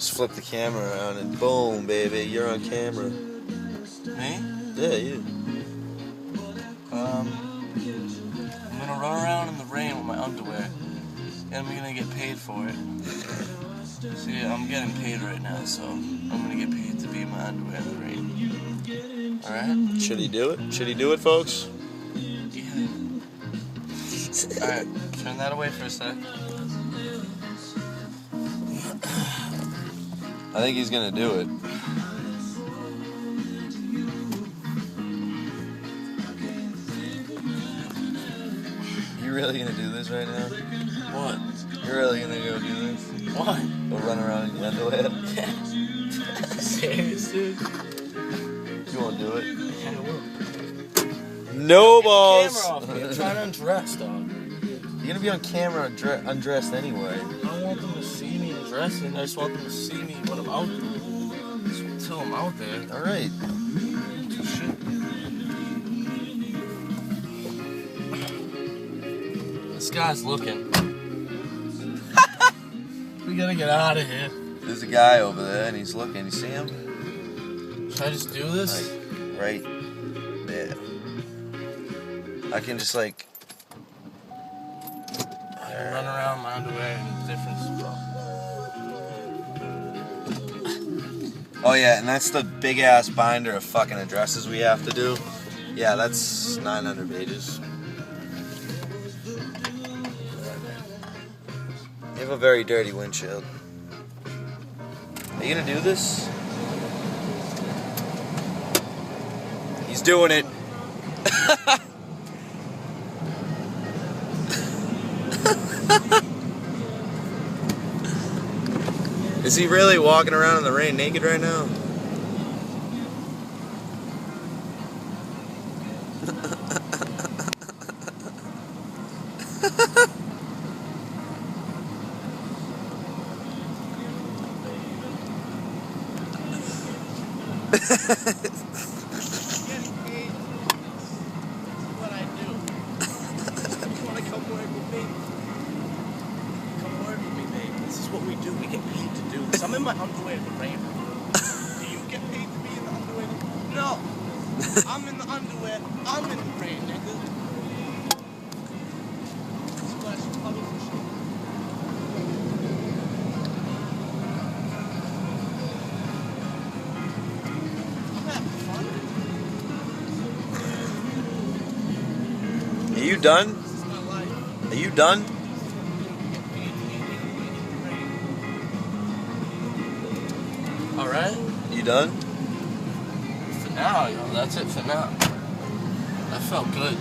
Just flip the camera around and boom, baby, you're on camera. Me? Yeah, you. I'm gonna run around in the rain with my underwear, and I'm gonna get paid for it. See, I'm getting paid right now, so I'm gonna get paid to be in my underwear in the rain. Alright? Should he do it? Should he do it, folks? Yeah. Alright, turn that away for a sec. I think he's gonna do it. You really gonna do this right now? What? You're really gonna go do this? What? Go run around in your underwear? Serious, dude? You won't do it? Yeah, I will. No Get balls! the camera off me. I'm trying to undress, dog. You're gonna be on camera undressed anyway. I don't want them to see me undressing. I just want them to see me when I'm out there. Just until I'm out there. Alright. Shit. This guy's looking. We gotta get out of here. There's a guy over there and he's looking. You see him? Should I just do this? Like, right there. I can just like... I run around in my underwear in different spots. Oh yeah, and that's the big ass binder of fucking addresses we have to do. Yeah, that's 900 pages. You have a very dirty windshield. Are you gonna do this? He's doing it. Is he really walking around in the rain naked right now? Getting paid. This is what I do. You wanna come work with me? Come work with me, babe. This is what we do. We get paid to do this. I'm in my underwear in the rain. Do you get paid to be in the underwear? No. I'm in the underwear. I'm in the rain, nigga. Splash puddles and shit. I'm having fun. Are you done? This is my life. Are you done? Alright? You done? For now, yo, that's it for now. That felt good.